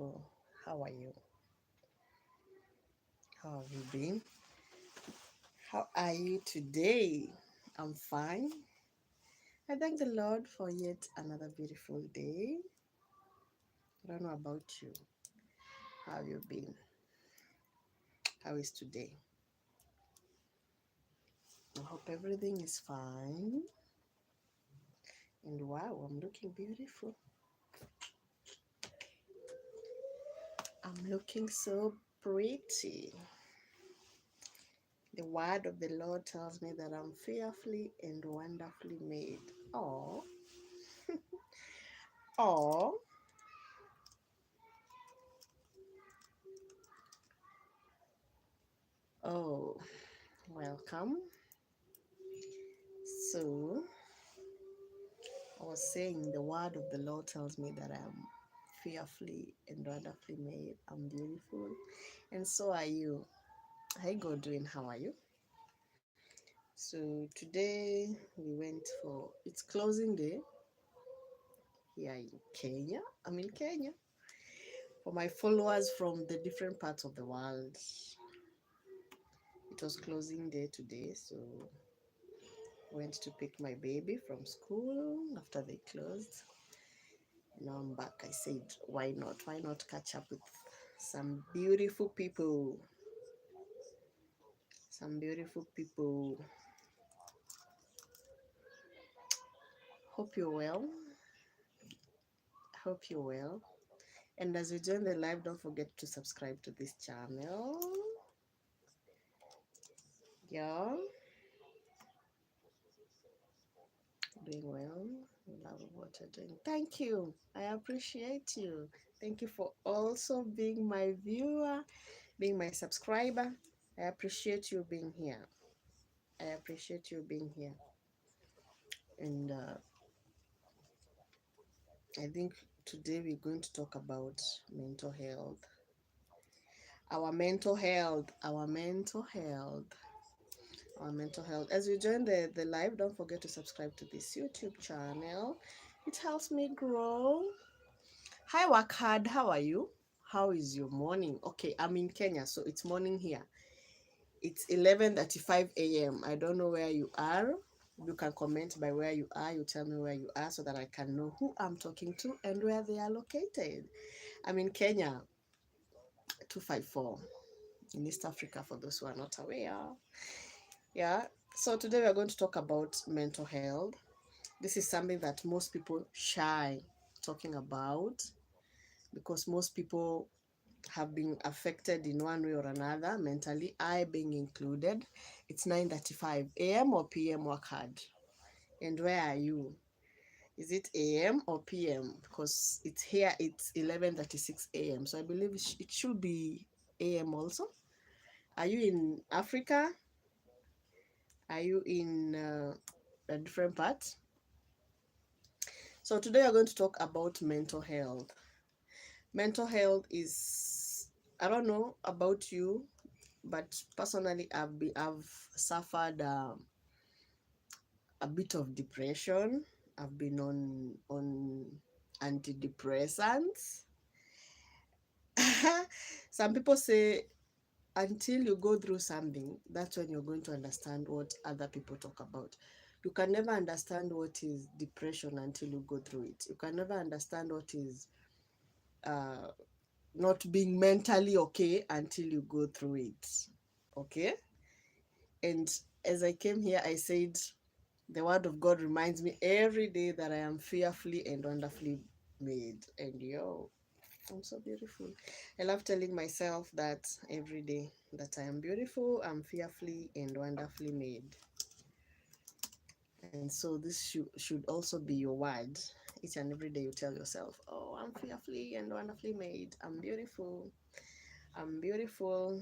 people. How are you? How have you been? How are you today? I'm fine. I thank the Lord for yet another beautiful day. I don't know about you. How have you been? How is today? I hope everything is fine. And wow, I'm looking beautiful. I'm looking so pretty. The word of the Lord tells me that I'm fearfully and wonderfully made. Oh, oh, oh. Welcome. So, I was saying the word of the Lord tells me that I'm fearfully and wonderfully made. I'm beautiful. And so are you. How you God doing? How are you? So, today we went for it's closing day here in Kenya. I'm in Kenya. For my followers from the different parts of the world, it was closing day today. So, went to pick my baby from school after they closed. Now I'm back. I said, why not? Why not catch up with some beautiful people? Some beautiful people. Hope you're well. Hope you're well. And as you join the live, don't forget to subscribe to this channel. Yeah, doing well. Love what you're doing. Thank you. I appreciate you. Thank you for also being my viewer, being my subscriber. I appreciate you being here. I appreciate you being here. And I think today we're going to talk about mental health. Our mental health, our mental health, our mental health. As you join the live, don't forget to subscribe to this YouTube channel. It helps me grow. Hi, Wakad, how are you? How is your morning? Okay, I'm in Kenya, so it's morning here. It's 11:35 a.m. I don't know where you are. You can comment by where you are. You tell me where you are so that I can know who I'm talking to and where they are located. I'm in Kenya, 254 in East Africa, for those who are not aware. Yeah, so today we are going to talk about mental health. This is something that most people shy talking about because most people have been affected in one way or another mentally, I being included. It's 9:35 a.m. or p.m. work hard. And where are you? Is it a.m. or p.m.? Because it's here, it's 11:36 a.m. So I believe it should be a.m. also. Are you in Africa? Are you in a different part? So today we're going to talk about mental health. Mental health is, I don't know about you, but personally I've suffered a bit of depression. I've been on antidepressants. Some people say until you go through something, that's when you're going to understand what other people talk about. You can never understand what is depression until you go through it. You can never understand what is uh, not being mentally okay until you go through it. Okay? And as I came here, I said, the word of God reminds me every day that I am fearfully and wonderfully made. And yo, I'm so beautiful. I love telling myself that every day that I am beautiful, I'm fearfully and wonderfully made. And so this should also be your word. Each and every day you tell yourself, oh, I'm fearfully and wonderfully made. I'm beautiful. I'm beautiful.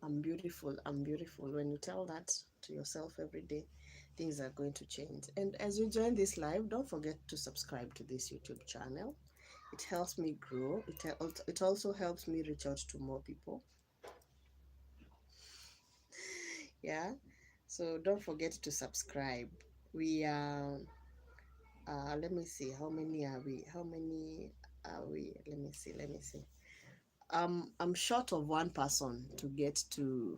I'm beautiful. I'm beautiful. When you tell that to yourself every day, things are going to change. And as you join this live, don't forget to subscribe to this YouTube channel. It helps me grow. It also helps me reach out to more people. Yeah. So don't forget to subscribe. We are let me see, how many are we? How many Let me see, let me see. I'm short of one person to get to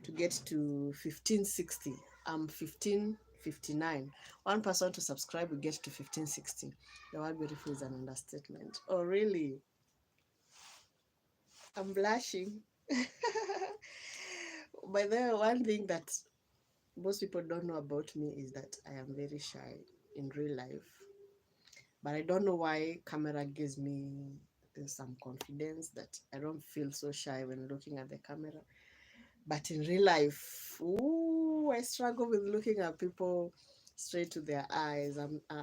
1560. I'm 1559. One person to subscribe will get to 1560. The word beautiful is an understatement. Oh, really? I'm blushing. By the way, one thing that most people don't know about me is that I am very shy in real life. But I don't know why camera gives me some confidence that I don't feel so shy when looking at the camera. But in real life, ooh, I struggle with looking at people straight to their eyes.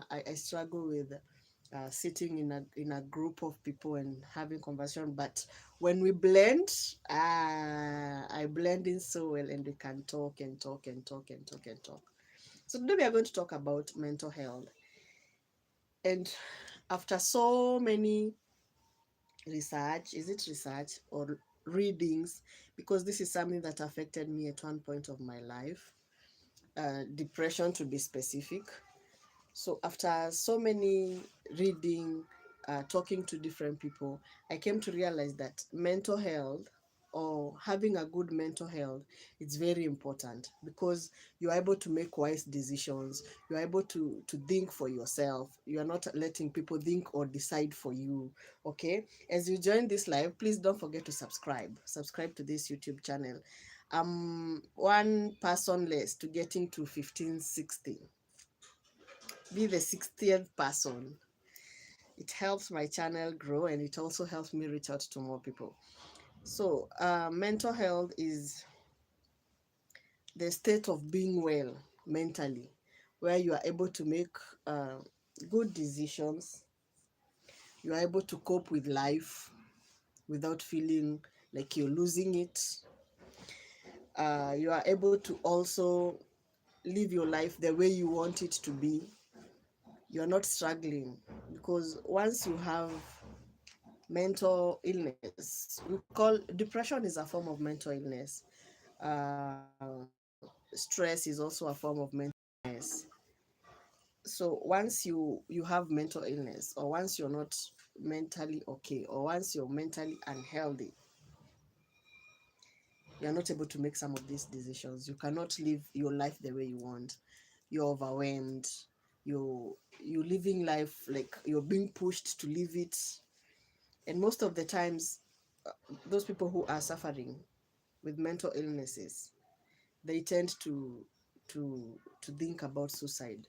I struggle with sitting in a group of people and having conversation. But when we blend, I blend in so well, and we can talk and talk and talk and talk and talk. So today we are going to talk about mental health. And after so many research, is it research or readings? Because this is something that affected me at one point of my life, depression to be specific. So after so many reading, talking to different people, I came to realize that mental health, or having a good mental health, it's very important, because you're able to make wise decisions. You're able to think for yourself. You are not letting people think or decide for you. Okay, as you join this live, please don't forget to subscribe to this YouTube channel. One person less to getting to 1560. Be the 60th person. It helps my channel grow, and it also helps me reach out to more people. So mental health is the state of being well mentally, where you are able to make uh, good decisions. You are able to cope with life without feeling like you're losing it. You are able to also live your life the way you want it to be. You're not struggling, because once you have mental illness, we call depression is a form of mental illness. Stress is also a form of mental illness. So once you have mental illness, or once you're not mentally okay, or once you're mentally unhealthy, you're not able to make some of these decisions. You cannot live your life the way you want. You're overwhelmed. You're living life like you're being pushed to live it. And most of the times, those people who are suffering with mental illnesses, they tend to think about suicide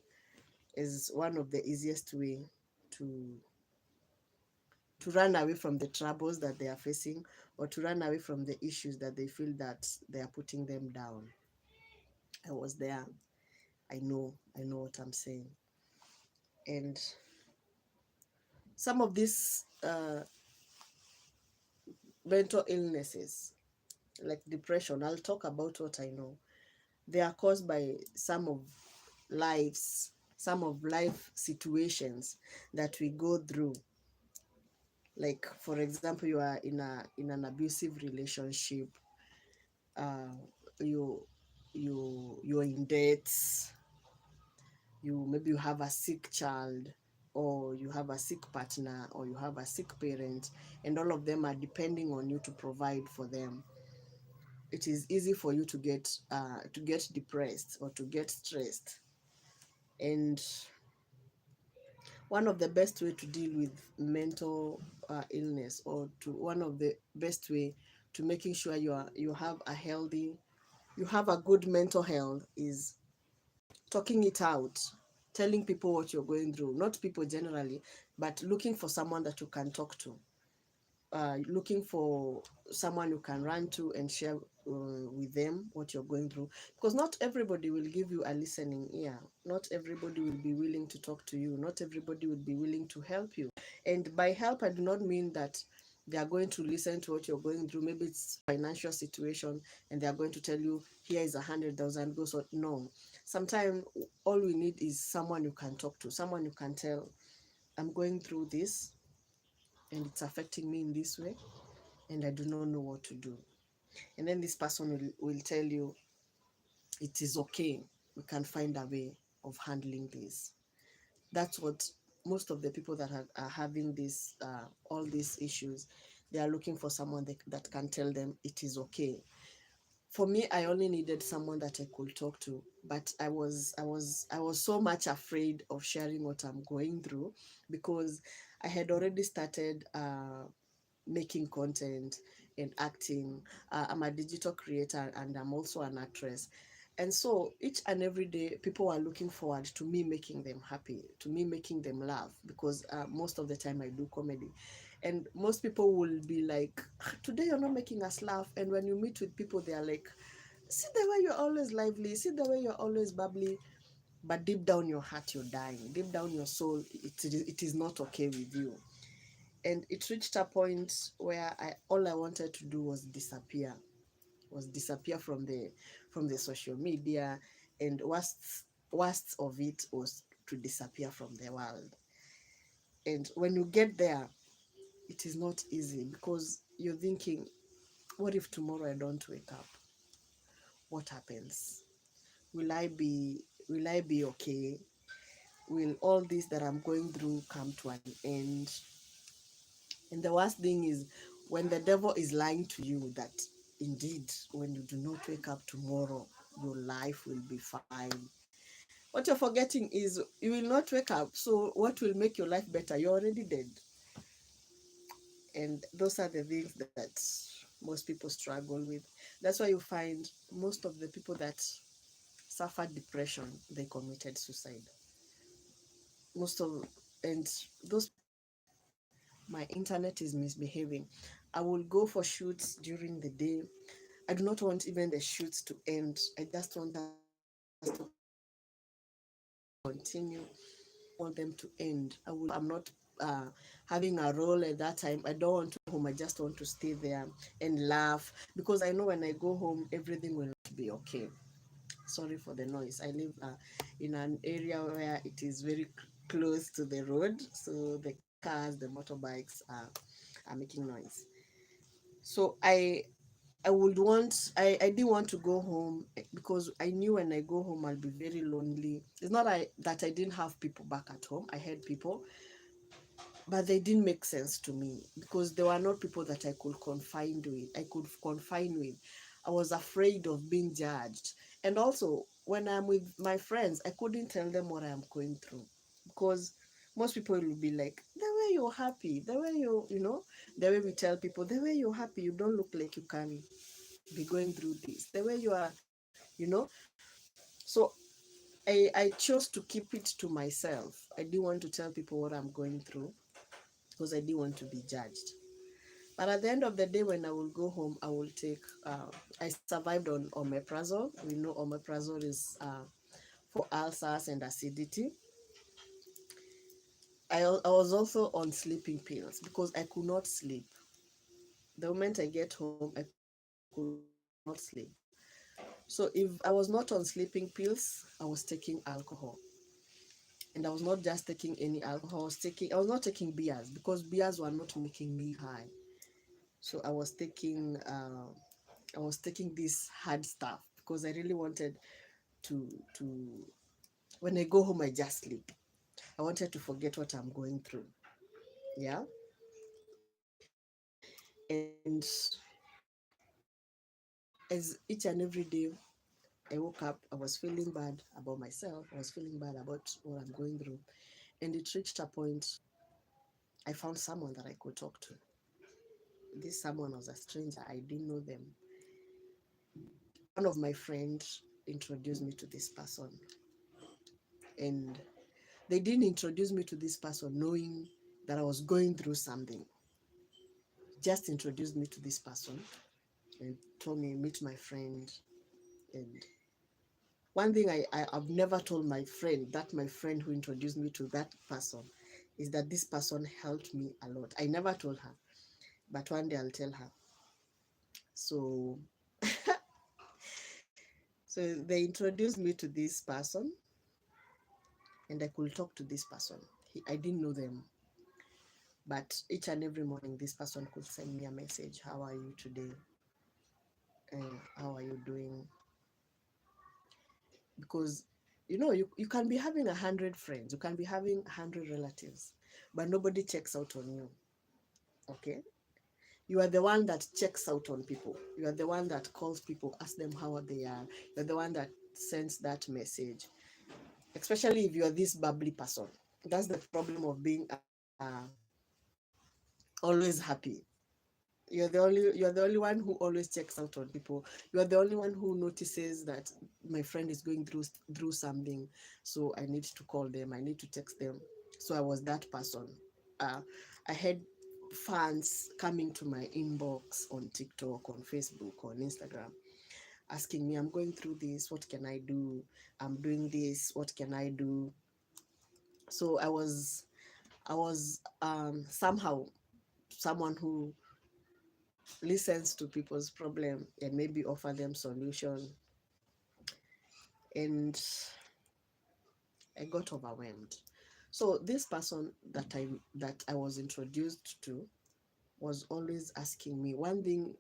as one of the easiest way to to run away from the troubles that they are facing, or to run away from the issues that they feel that they are putting them down. I was there. I know what I'm saying. And some of these mental illnesses, like depression, I'll talk about what I know. They are caused by some of life situations that we go through. Like, for example, you are in an abusive relationship. uh you you're in debt. You have a sick child, or you have a sick partner, or you have a sick parent, and all of them are depending on you to provide for them. It is easy for you to get depressed or to get stressed. And one of the best way to deal with mental illness, or to one of the best way to making sure you have a good mental health, is talking it out, telling people what you're going through. Not people generally, but looking for someone that you can talk to, looking for someone you can run to and share with them what you're going through. Because not everybody will give you a listening ear. Not everybody will be willing to talk to you. Not everybody will be willing to help you. And by help, I do not mean that they are going to listen to what you're going through. Maybe it's financial situation, and they are going to tell you, here is 100,000, go. So no, sometimes all we need is someone you can talk to, someone you can tell, I'm going through this, and it's affecting me in this way, and I do not know what to do. And then this person will tell you, it is okay, we can find a way of handling this. That's what most of the people that are having this all these issues, they are looking for someone that can tell them it is okay. For me, I only needed someone that I could talk to, but I was so much afraid of sharing what I'm going through, because I had already started making content and acting. I'm a digital creator and I'm also an actress. And so each and every day, people are looking forward to me making them happy, to me making them laugh, because most of the time I do comedy. And most people will be like, "Ah, today you're not making us laugh." And when you meet with people, they are like, "See the way you're always lively, see the way you're always bubbly." But deep down your heart, you're dying. Deep down your soul, it is not okay with you. And it reached a point where all I wanted to do was disappear from the social media, and worst of it was to disappear from the world. And when you get there, it is not easy, because you're thinking, what if tomorrow I don't wake up? What happens? Will I be okay? Will all this that I'm going through come to an end? And the worst thing is when the devil is lying to you that indeed, when you do not wake up tomorrow, your life will be fine. What you're forgetting is you will not wake up. So, what will make your life better? You're already dead. And those are the things that most people struggle with. That's why you find most of the people that suffered depression, they committed suicide. Most of, and those my internet is misbehaving. I will go for shoots during the day. I do not want even the shoots to end. I just want us to continue. I don't want them to end. I'm not having a role at that time. I don't want to go home. I just want to stay there and laugh, because I know when I go home, everything will be okay. Sorry for the noise. I live in an area where it is very close to the road, so the cars, the motorbikes are making noise. So I didn't want to go home, because I knew when I go home I'll be very lonely. It's not that I didn't have people back at home. I had people, but they didn't make sense to me, because they were not people that I could confine with. I was afraid of being judged. And also, when I'm with my friends, I couldn't tell them what I'm going through, because most people will be like, the way you're happy, the way the way we tell people, the way you're happy, you don't look like you can be going through this, the way you are, so I chose to keep it to myself. I didn't want to tell people what I'm going through, because I didn't want to be judged. But at the end of the day, when I will go home, I will take. I survived on omeprazole. We know omeprazole is for ulcers and acidity. I was also on sleeping pills, because I could not sleep. The moment I get home, I could not sleep. So if I was not on sleeping pills, I was taking alcohol. And I was not just taking any alcohol. I was not taking beers, because beers were not making me high. So I was taking this hard stuff, because I really wanted to when I go home I just sleep. I wanted to forget what I'm going through. Yeah. And as each and every day I woke up, I was feeling bad about myself. I was feeling bad about what I'm going through. And it reached a point I found someone that I could talk to. This someone was a stranger. I didn't know them. One of my friends introduced me to this person. And they didn't introduce me to this person knowing that I was going through something. Just introduced me to this person and told me, meet my friend. And one thing I've never told my friend, that my friend who introduced me to that person, is that this person helped me a lot. I never told her, but one day I'll tell her. So, so they introduced me to this person, and I could talk to this person. I didn't know them, but each and every morning, this person could send me a message. How are you today? How are you doing? Because You can be having 100 friends, you can be having 100 relatives, but nobody checks out on you. Okay, you are the one that checks out on people. You are the one that calls people, asks them how they are. You're the one that sends that message, especially if you are this bubbly person. That's the problem of being always happy. You're the only one who always checks out on people. You're the only one who notices that my friend is going through something, so I need to call them, I need to text them. So I was that person. I had fans coming to my inbox on TikTok, on Facebook, on Instagram, asking me, I'm going through this, what can I do? I'm doing this, what can I do? So I was somehow someone who listens to people's problem and maybe offer them solution. And I got overwhelmed. So this person that I was introduced to was always asking me one thing.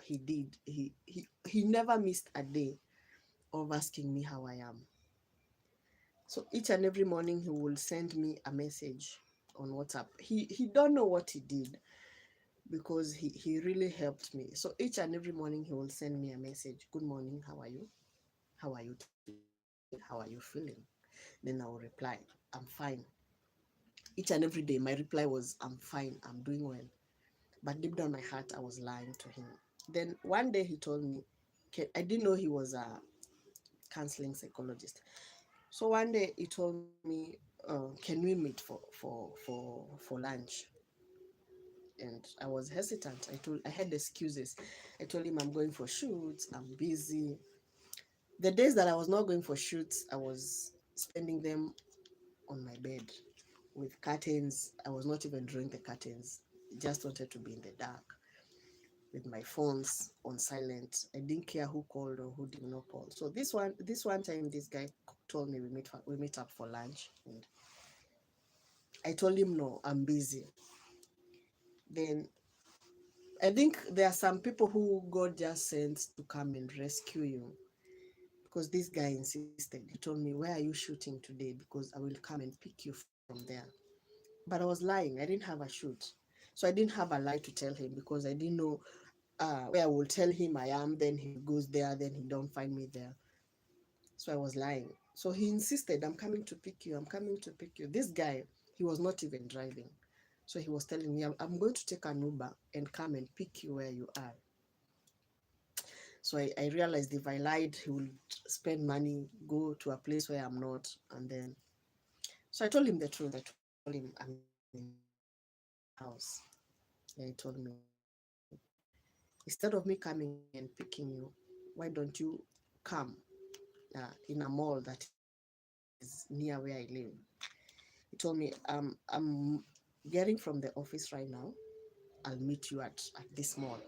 He did he never missed a day of asking me how I am. So each and every morning he will send me a message on WhatsApp. He don't know what he did, because he really helped me. So each and every morning he will send me a message. Good morning, how are you? How are you today? How are you feeling? Then I will reply, I'm fine. Each and every day my reply was, I'm fine, I'm doing well. But deep down my heart, I was lying to him. Then one day he told me, I didn't know he was a counseling psychologist. So one day he told me, can we meet for lunch? And I was hesitant. I had excuses. I told him I'm going for shoots, I'm busy. The days that I was not going for shoots, I was spending them on my bed with curtains. I was not even drawing the curtains. Just wanted to be in the dark with my phones on silent. I didn't care who called or who did not call. So this one time, this guy told me we meet up for lunch, and I told him no, I'm busy. Then I think there are some people who God just sends to come and rescue you, because this guy insisted. He told me, where are you shooting today? Because I will come and pick you from there. But I was lying. I didn't have a shoot. So I didn't have a lie to tell him, because I didn't know where I will tell him I am. Then he goes there. Then he don't find me there. So I was lying. So he insisted, I'm coming to pick you. I'm coming to pick you. This guy, he was not even driving. So he was telling me, I'm going to take an Uber and come and pick you where you are. So I realized if I lied, he would spend money, go to a place where I'm not. And then, so I told him the truth. I told him, I'm in the house. Yeah, he told me, instead of me coming and picking you, why don't you come in a mall that is near where I live? He told me, I'm getting from the office right now. I'll meet you at this mall.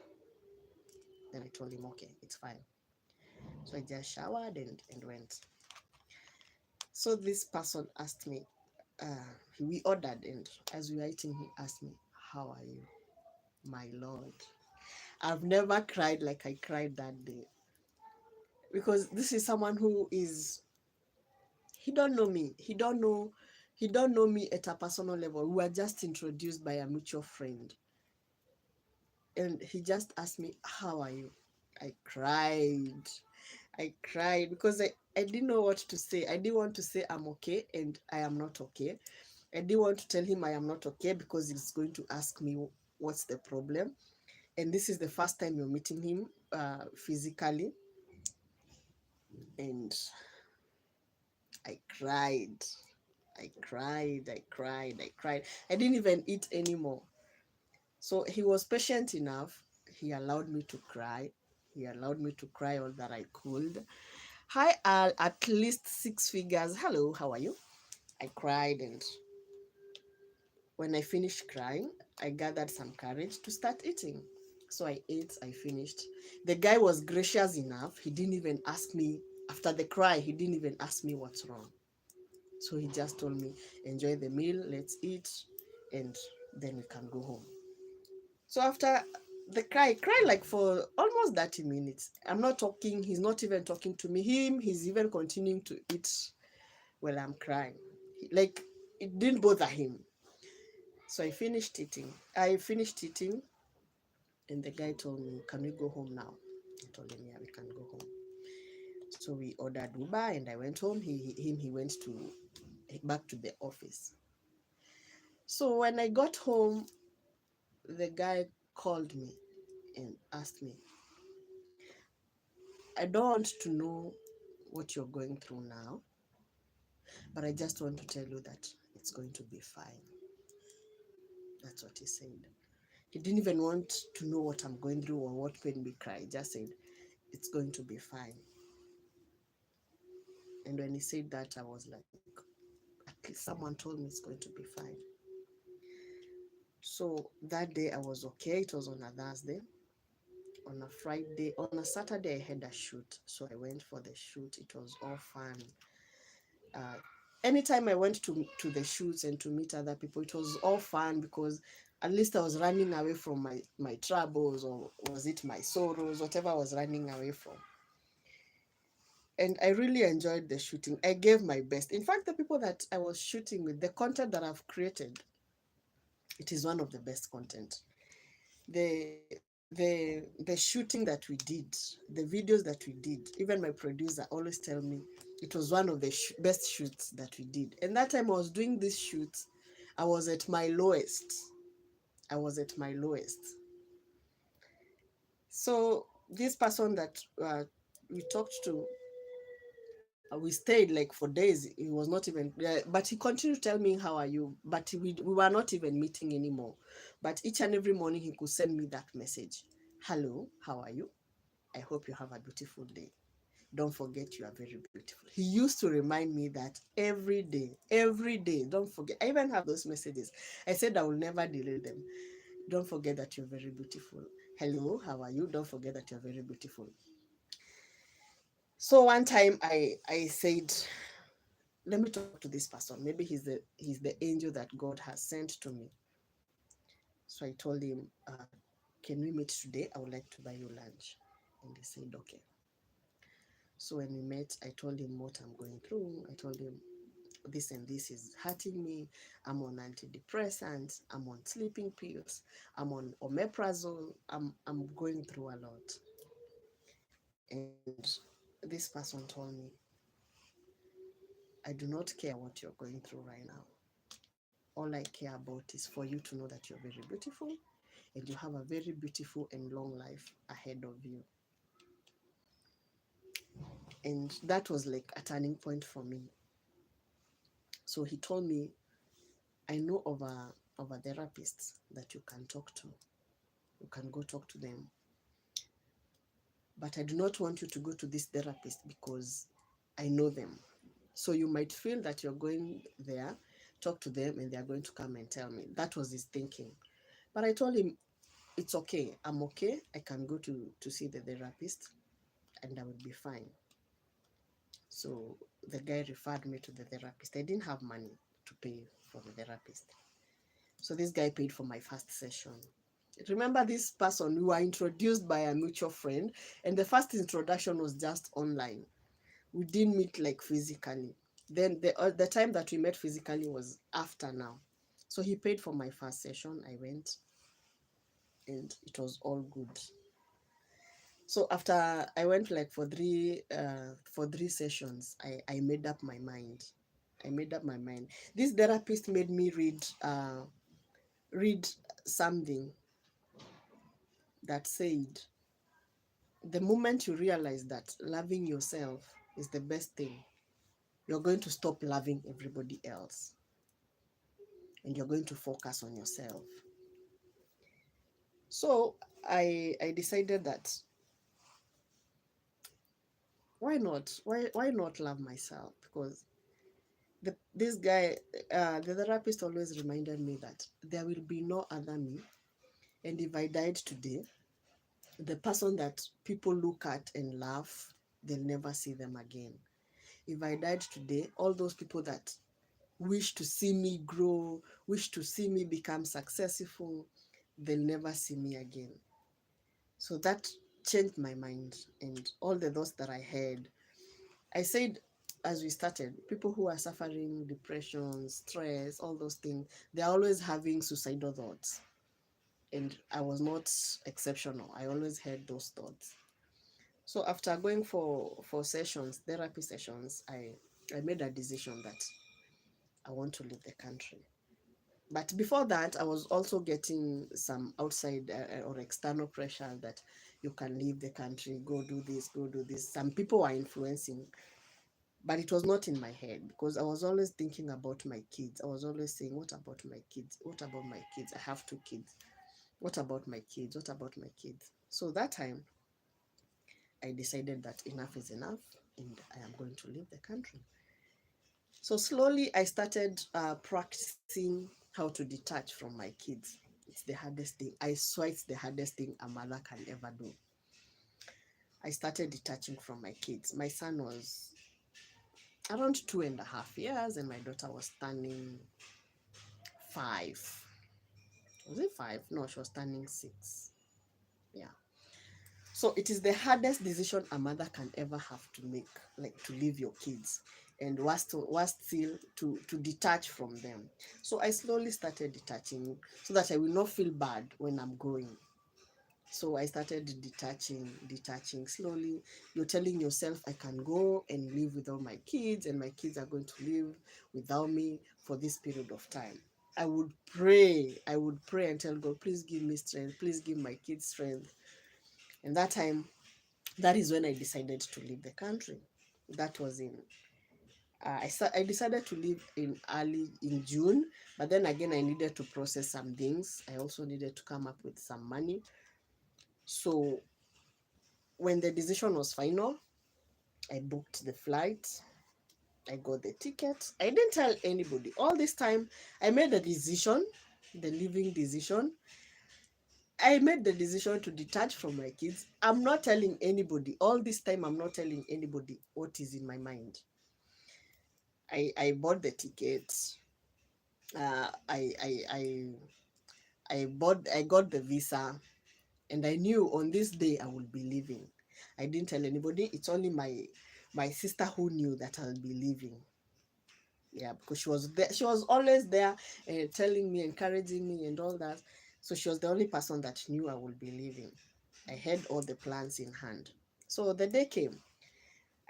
Then I told him, okay, it's fine. So I just showered and went. So this person asked me, we ordered, and as we were eating, he asked me, how are you? My Lord. I've never cried like I cried that day, because this is someone who is, he don't know me. He don't know me at a personal level. We were just introduced by a mutual friend. And he just asked me, how are you? I cried. I cried because I didn't know what to say. I didn't want to say I'm okay and I am not okay. I didn't want to tell him I am not okay, because he's going to ask me what's the problem. And this is the first time you're meeting him physically. And I cried. I cried. I cried. I cried. I didn't even eat anymore. So he was patient enough. He allowed me to cry. He allowed me to cry all that I could. Hi, Al, at least six figures. Hello, how are you? I cried, and when I finished crying, I gathered some courage to start eating. So I ate, I finished. The guy was gracious enough. He didn't even ask me, after the cry, he didn't even ask me what's wrong. So he just told me, enjoy the meal, let's eat, and then we can go home. So after the cry like for almost 30 minutes. I'm not talking, he's not even talking to me. He's even continuing to eat while I'm crying. Like, it didn't bother him. So I finished eating, and the guy told me, "Can we go home now?" I told him, "Yeah, we can go home." So we ordered Uber, and I went home. He went to back to the office. So when I got home, the guy called me and asked me, "I don't want to know what you're going through now, but I just want to tell you that it's going to be fine." That's what he said. He didn't even want to know what I'm going through or what made me cry. He just said, "It's going to be fine." And when he said that, I was like, at least someone told me it's going to be fine. So that day I was okay. It was on a Thursday. On a Friday, on a Saturday, I had a shoot. So I went for the shoot. It was all fun. Uh, Anytime I went to the shoots and to meet other people, it was all fun because at least I was running away from my troubles, or was it my sorrows, whatever I was running away from. And I really enjoyed the shooting. I gave my best. In fact, the people that I was shooting with, the content that I've created, it is one of the best content. The shooting that we did, the videos that we did, even my producer always tell me it was one of the best shoots that we did. And that time I was doing this shoot, I was at my lowest. I was at my lowest. So this person that we talked to, we stayed like for days. He was not even, but he continued to tell me, "How are you?" But we were not even meeting anymore. But each and every morning he could send me that message: "Hello, how are you? I hope you have a beautiful day. Don't forget you are very beautiful." He used to remind me that every day, every day. Don't forget. I even have those messages. I said I will never delete them. "Don't forget that you're very beautiful. Hello, how are you? Don't forget that you're very beautiful." So one time I said, "Let me talk to this person. Maybe he's the angel that God has sent to me." So I told him, "Can we meet today? I would like to buy you lunch." And he said, "Okay." So when we met, I told him what I'm going through. I told him this and this is hurting me. I'm on antidepressants. I'm on sleeping pills. I'm on omeprazole. I'm going through a lot. And this person told me, "I do not care what you're going through right now. All I care about is for you to know that you're very beautiful and you have a very beautiful and long life ahead of you." And that was like a turning point for me. So he told me, "I know of a therapist that you can talk to. You can go talk to them. But I do not want you to go to this therapist because I know them. So you might feel that you're going there, talk to them, and they're going to come and tell me." That was his thinking. But I told him, "It's okay. I'm okay. I can go to see the therapist and I will be fine." So the guy referred me to the therapist. I didn't have money to pay for the therapist. So this guy paid for my first session. Remember this person, we were introduced by a mutual friend, and the first introduction was just online. We didn't meet like physically. Then the time that we met physically was after now. So he paid for my first session. I went and it was all good. So after I went like for three sessions, I made up my mind. I made up my mind. This therapist made me read something that said, the moment you realize that loving yourself is the best thing, you're going to stop loving everybody else and you're going to focus on yourself. So I decided that why not love myself? Because this guy, the therapist always reminded me that there will be no other me, and if I died today, the person that people look at and laugh, they'll never see them again. If I died today, all those people that wish to see me grow, wish to see me become successful, they'll never see me again. So that changed my mind and all the thoughts that I had. I said, as we started, people who are suffering depression, stress, all those things, they're always having suicidal thoughts. And I was not exceptional. I always had those thoughts. So after going for sessions, therapy sessions, I made a decision that I want to leave the country. But before that, I was also getting some outside or external pressure that you can leave the country, go do this, go do this. Some people are influencing, but it was not in my head because I was always thinking about my kids. I was always saying, what about my kids? What about my kids? I have two kids. What about my kids? What about my kids? So that time, I decided that enough is enough and I am going to leave the country. So slowly I started practicing how to detach from my kids. It's the hardest thing. I swear it's the hardest thing a mother can ever do. I started detaching from my kids. My son was around 2.5 years and my daughter was turning 5. Was it 5? No, she was turning 6. Yeah. So it is the hardest decision a mother can ever have to make, like to leave your kids and was still to detach from them. So I slowly started detaching so that I will not feel bad when I'm going. So I started detaching slowly. You're telling yourself, I can go and live without my kids, and my kids are going to live without me for this period of time. I would pray and tell God, please give me strength, please give my kids strength. And that is when I decided to leave the country. That was in I decided to leave in June, but then again I needed to process some things. I also needed to come up with some money. So when the decision was final, I booked the flight. I got the ticket. I didn't tell anybody. All this time, I made the decision, the living decision. I made the decision to detach from my kids. I'm not telling anybody. All this time, I'm not telling anybody what is in my mind. I bought the tickets. I got the visa, and I knew on this day I would be leaving. I didn't tell anybody. It's only my sister who knew that I'll be leaving. Yeah, because she was there. She was always there, telling me, encouraging me, and all that. So she was the only person that knew I would be leaving. I had all the plans in hand. So the day came.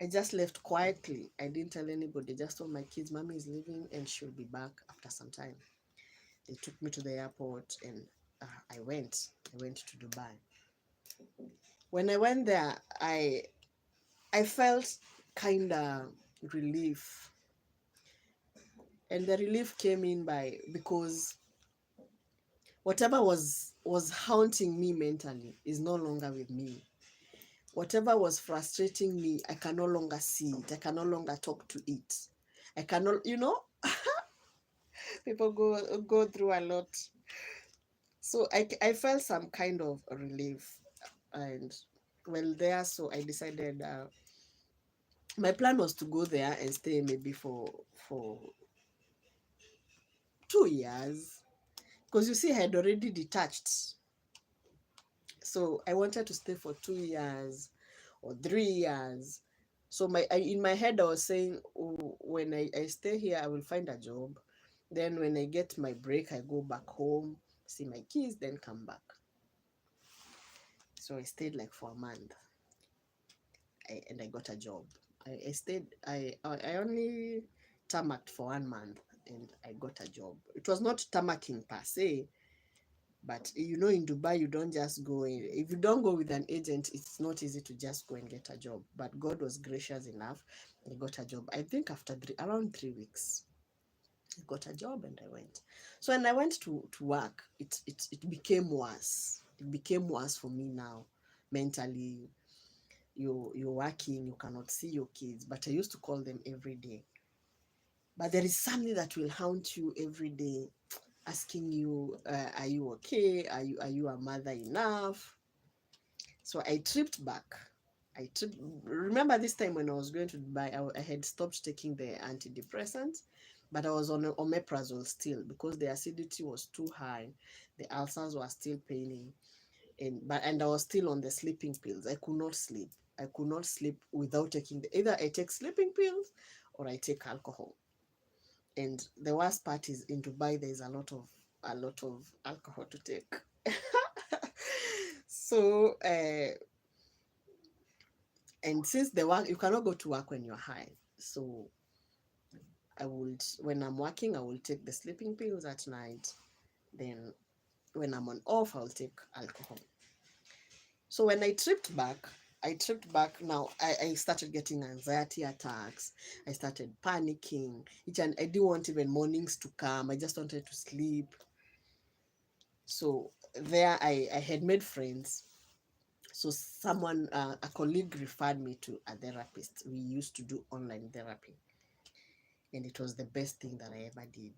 I just left quietly. I didn't tell anybody. Just told my kids, Mommy is leaving and she'll be back after some time. They took me to the airport and I went. I went to Dubai. When I went there, I felt kind of relief. And the relief came in because whatever was haunting me mentally is no longer with me. Whatever was frustrating me, I can no longer see it. I can no longer talk to it. I cannot, people go through a lot. So I felt some kind of relief. And well, there, so I decided my plan was to go there and stay maybe for 2 years, because you see I had already detached. So I wanted to stay for 2 years or 3 years. So in my head I was saying, oh, when I stay here I will find a job. Then when I get my break I go back home, see my kids, then come back. So I stayed like for a month. And I got a job. I stayed. I only tarmacked for 1 month and I got a job. It was not tarmacking per se, but in Dubai, you don't just go in. If you don't go with an agent, it's not easy to just go and get a job. But God was gracious enough. I got a job. I think after around 3 weeks, I got a job and I went. So when I went to work, it became worse. It became worse for me now, mentally. You're working, you cannot see your kids, but I used to call them every day. But there is something that will haunt you every day, asking you, are you okay? Are you a mother enough? So I tripped back. Remember this time when I was going to Dubai, I had stopped taking the antidepressants, but I was on omeprazole still because the acidity was too high. The ulcers were still paining. And I was still on the sleeping pills. I could not sleep. I could not sleep without taking either I take sleeping pills or I take alcohol. And the worst part is in Dubai there is a lot of alcohol to take. So and since the work, you cannot go to work when you're high. So when I'm working, I will take the sleeping pills at night. Then when I'm on off, I'll take alcohol. So when I tripped back now, I started getting anxiety attacks. I started panicking. And I didn't want even mornings to come. I just wanted to sleep. So there I had made friends. So a colleague referred me to a therapist. We used to do online therapy. And it was the best thing that I ever did,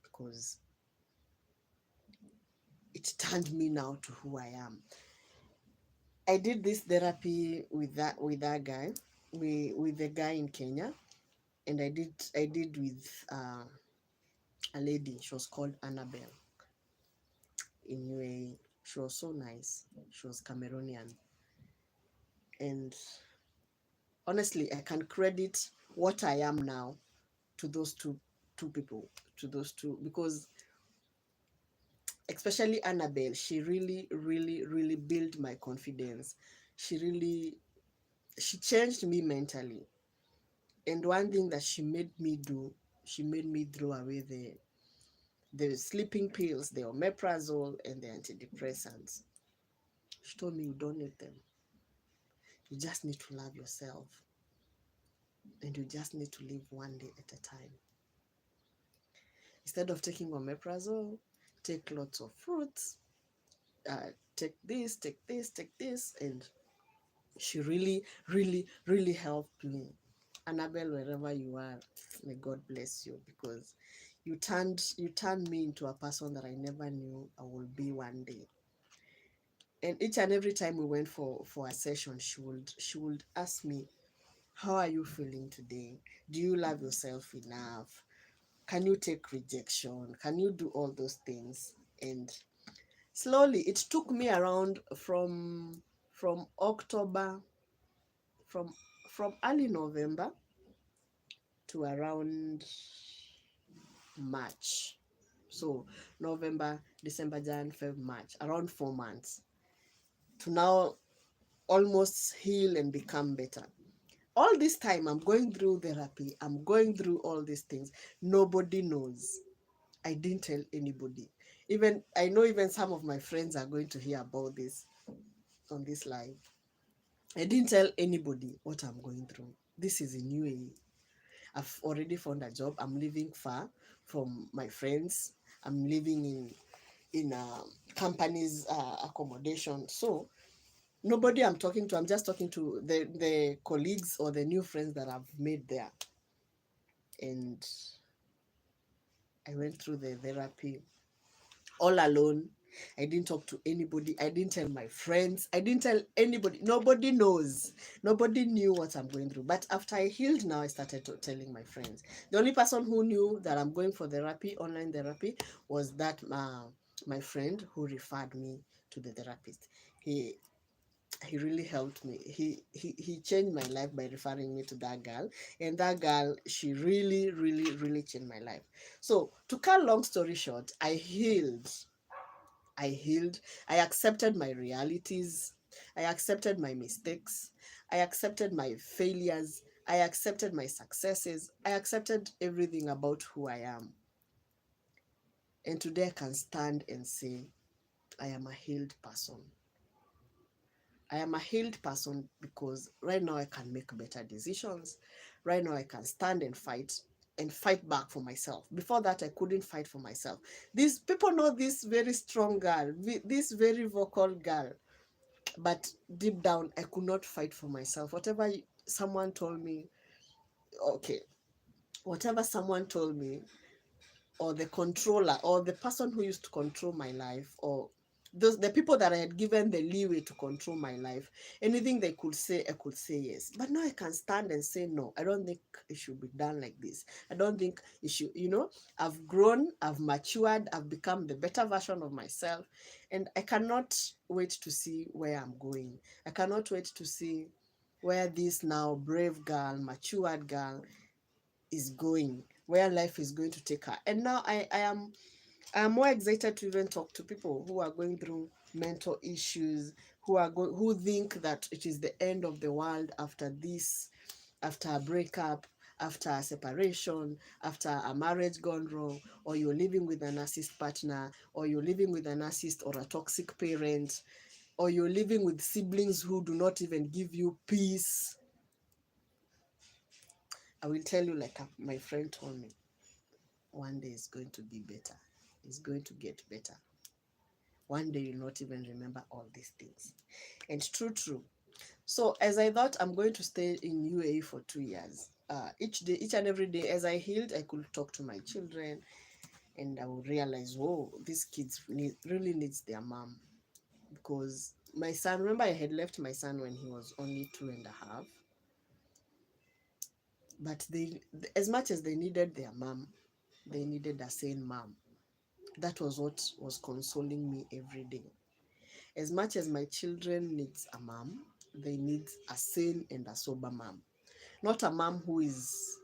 because it turned me now to who I am. I did this therapy with that guy, with the guy in Kenya, and I did with a lady. She was called Annabelle in UAE. She was so nice. She was Cameroonian, and honestly, I can credit what I am now to those two people, to those two, because especially Annabelle, she really, really, really built my confidence. She changed me mentally. And one thing that she made me do, she made me throw away the sleeping pills, the omeprazole, and the antidepressants. She told me you don't need them. You just need to love yourself. And you just need to live one day at a time. Instead of taking omeprazole, take lots of fruits, take this, take this, take this. And she really, really, really helped me. Annabelle, wherever you are, may God bless you, because you turned me into a person that I never knew I would be one day. And each and every time we went for a session, she would ask me, how are you feeling today? Do you love yourself enough? Can you take rejection? Can you do all those things? And slowly, it took me around from October, from from early November to around March. So November, December, Jan, Feb, March, around 4 months to now almost heal and become better. All this time I'm going through therapy, I'm going through all these things. Nobody knows. I didn't tell anybody. Even I know even some of my friends are going to hear about this on this live. I didn't tell anybody what I'm going through. This is in UAE. I've already found a job. I'm living far from my friends. I'm living in a company's accommodation. So nobody I'm talking to. I'm just talking to the colleagues or the new friends that I've made there. And I went through the therapy all alone. I didn't talk to anybody. I didn't tell my friends. I didn't tell anybody. Nobody knows. Nobody knew what I'm going through. But after I healed now, I started telling my friends. The only person who knew that I'm going for therapy, online therapy, was that my friend who referred me to the therapist. He really helped me. He changed my life by referring me to that girl. And that girl, she really, really, really changed my life. So to cut long story short, I healed. I accepted my realities. I accepted my mistakes. I accepted my failures. I accepted my successes. I accepted everything about who I am. And today I can stand and say, I am a healed person. I am a healed person because right now I can make better decisions. Right now I can stand and fight back for myself. Before that, I couldn't fight for myself. These people know this very strong girl, this very vocal girl, but deep down, I could not fight for myself. Someone told me, okay, whatever someone told me, or the controller, or the person who used to control my life, or the people that I had given the leeway to control my life, anything they could say, I could say yes. But now I can stand and say no. I don't think it should be done like this. I don't think it should, I've grown, I've matured, I've become the better version of myself, and I cannot wait to see where I'm going. I cannot wait to see where this now brave girl, matured girl is going, where life is going to take her. And now I'm more excited to even talk to people who are going through mental issues, who think that it is the end of the world after this, after a breakup, after a separation, after a marriage gone wrong, or you're living with a narcissist partner, or you're living with a narcissist or a toxic parent, or you're living with siblings who do not even give you peace. I will tell you, like my friend told me, one day it's going to be better. It's going to get better. One day you'll not even remember all these things. And true. So as I thought I'm going to stay in UAE for 2 years, each day, each and every day, as I healed, I could talk to my children, and I would realize, whoa, these kids really needs their mom. Because my son, remember I had left my son when he was only 2.5, but they, as much as they needed their mom, they needed a sane mom. That was what was consoling me every day. As much as my children needs a mom, they need a sane and a sober mom. Not a mom who is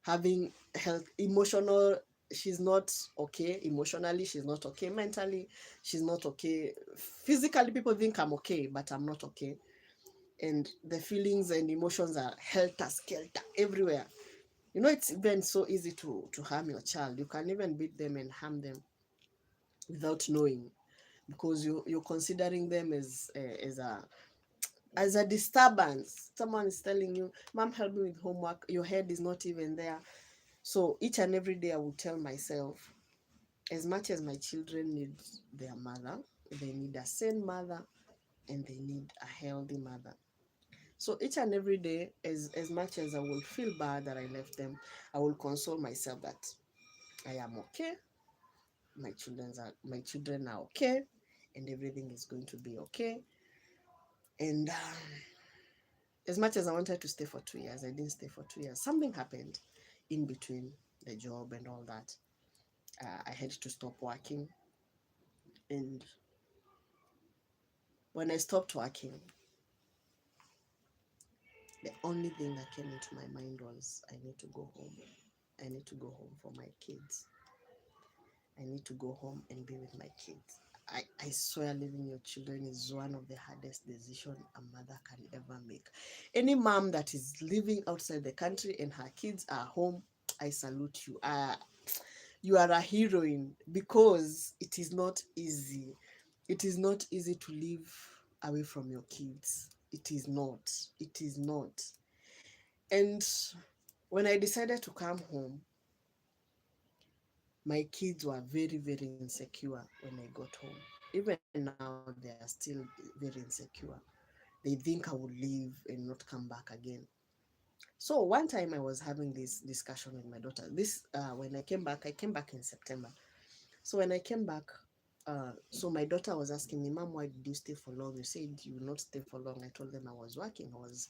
having health, emotional, she's not okay emotionally, she's not okay mentally, she's not okay physically. People think I'm okay, but I'm not okay. And the feelings and emotions are helter-skelter everywhere. It's even so easy to harm your child. You can even beat them and harm them without knowing, because you're considering them as a disturbance. Someone is telling you, "Mom, help me with homework." Your head is not even there. So each and every day I would tell myself, as much as my children need their mother, they need a sane mother, and they need a healthy mother. So each and every day, as much as I will feel bad that I left them, I will console myself that I am okay. My children are okay, and everything is going to be okay. And as much as I wanted to stay for 2 years, I didn't stay for 2 years. Something happened in between the job and all that. I had to stop working. And when I stopped working, the only thing that came into my mind was, I need to go home. I need to go home for my kids. I need to go home and be with my kids. I swear, leaving your children is one of the hardest decisions a mother can ever make. Any mom that is living outside the country and her kids are home, I salute you. You are a heroine, because it is not easy. It is not easy to live away from your kids. It is not. It is not. And when I decided to come home, my kids were very, very insecure when I got home. Even now, they are still very insecure. They think I would leave and not come back again. So one time I was having this discussion with my daughter. When I came back in September. So when I came back, so my daughter was asking me, "Mom, why did you stay for long? You said you would not stay for long." I told them I was working. I was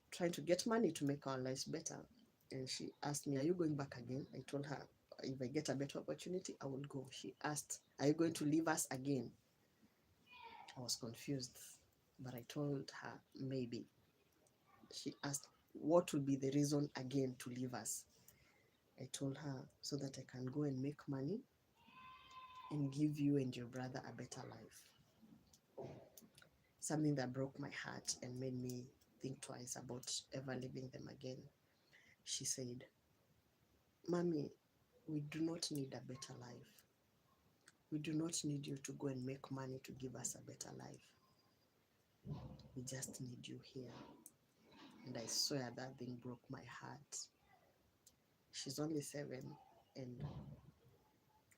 trying to get money to make our lives better. And she asked me, "Are you going back again?" I told her, "If I get a better opportunity, I will go." She asked, "Are you going to leave us again?" I was confused, but I told her maybe. She asked, "What will be the reason again to leave us?" I told her, "So that I can go and make money and give you and your brother a better life." Something that broke my heart and made me think twice about ever leaving them again. She said, "Mommy, we do not need a better life. We do not need you to go and make money to give us a better life. We just need you here." And I swear that thing broke my heart. She's only 7, and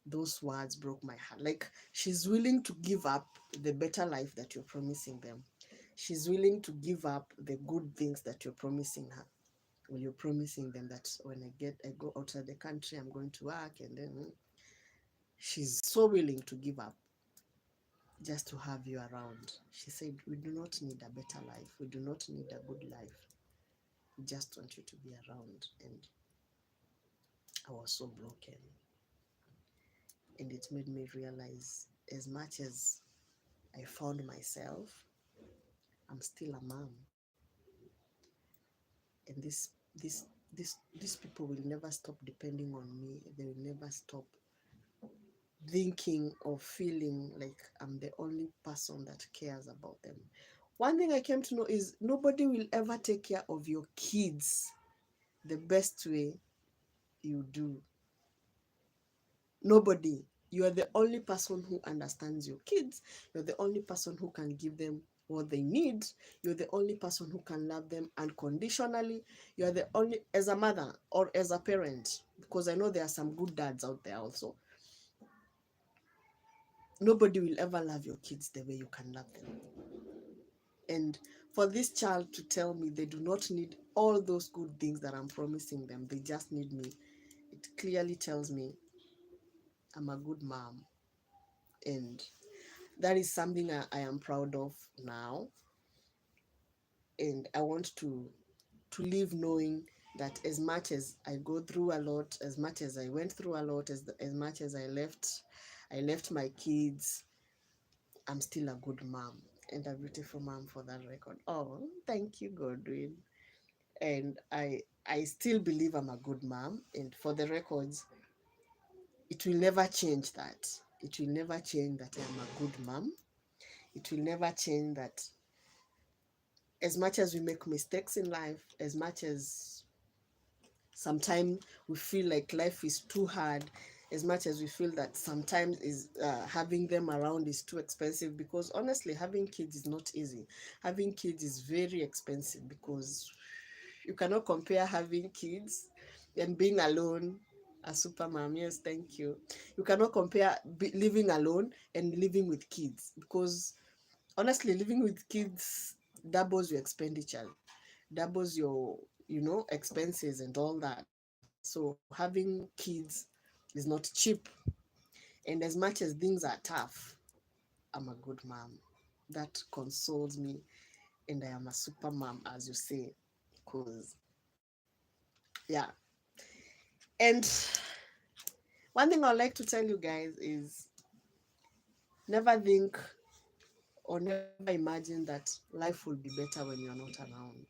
those words broke my heart. Like, she's willing to give up the better life that you're promising them. She's willing to give up the good things that you're promising her. Well, you're promising them that when I go outside the country, I'm going to work, and then she's so willing to give up. just to have you around. She said, we do not need a better life. We do not need a good life. We just want you to be around. And I was so broken. And it made me realize, as much as I found myself, I'm still a mom. And these people will never stop depending on me. They will never stop thinking or feeling like I'm the only person that cares about them. One thing I came to know is nobody will ever take care of your kids the best way you do. Nobody. You are the only person who understands your kids. You're the only person who can give them what they need. You're the only person who can love them unconditionally. You're the only, as a mother or as a parent, because I know there are some good dads out there also. Nobody will ever love your kids the way you can love them. And for this child to tell me they do not need all those good things that I'm promising them, they just need me, it clearly tells me I'm a good mom. And that is something I am proud of now. And I want to live knowing that as much as I go through a lot, as much as I went through a lot, as much as I left my kids, I'm still a good mom and a beautiful mom for that record. Oh, thank you, Godwin. And I still believe I'm a good mom. And for the records, it will never change that. It will never change that I am a good mom. It will never change that as much as we make mistakes in life, as much as sometimes we feel like life is too hard, as much as we feel that sometimes is having them around is too expensive, because honestly having kids is not easy. Having kids is very expensive, because you cannot compare having kids and being alone. A super mom, yes, thank you. You cannot compare living alone and living with kids, because honestly living with kids doubles your expenditure, doubles your expenses and all that. So having kids is not cheap. And as much as things are tough, I'm a good mom. That consoles me. And I am a super mom, as you say, because yeah. And one thing I'd like to tell you guys is never think or never imagine that life will be better when you're not around.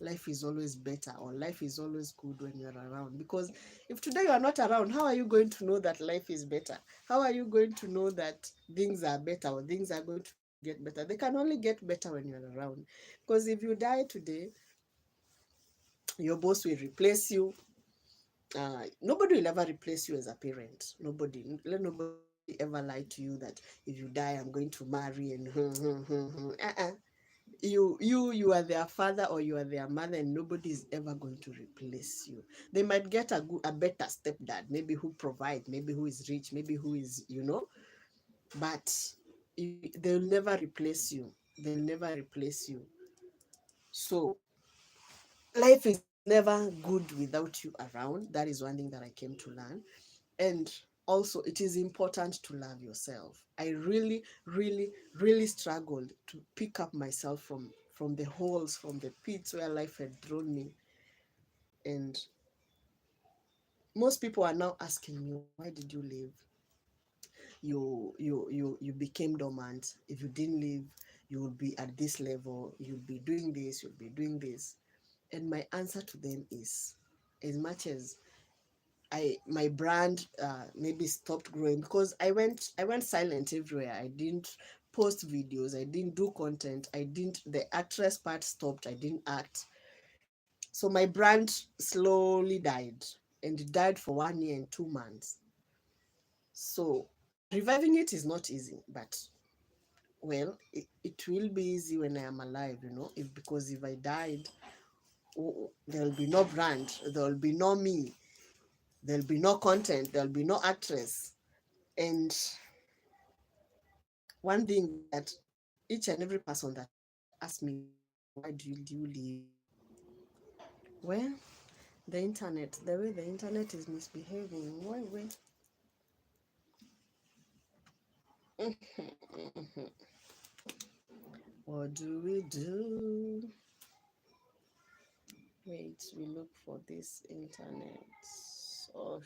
Life is always better, or life is always good when you're around. Because if today you are not around, how are you going to know that life is better? How are you going to know that things are better or things are going to get better? They can only get better when you're around. Because if you die today, your boss will replace you. Nobody will ever replace you as a parent. Nobody. Let nobody ever lie to you that if you die, I'm going to marry and you are their father or you are their mother, and nobody is ever going to replace you. They might get a better stepdad, maybe who provide, maybe who is rich, maybe who is but they'll never replace you. They'll never replace you. So life is never good without you around. That is one thing that I came to learn. And also it is important to love yourself. I really, really, really struggled to pick up myself from the holes, from the pits where life had thrown me. And most people are now asking me, why did you leave? You became dormant. If you didn't leave, you would be at this level, you'll be doing this, you'll be doing this. And my answer to them is, as much as my brand maybe stopped growing, because I went silent everywhere. I didn't post videos, I didn't do content, the actress part stopped, I didn't act. So my brand slowly died, and it died for 1 year and 2 months. So reviving it is not easy, but well, it will be easy when I am alive, because if I died, there'll be no brand, there'll be no me, there'll be no content, there'll be no actress. And one thing that each and every person that asks me, why do you leave? Well, the way the internet is misbehaving, why? What do we do? Wait, we look for this internet. Oh,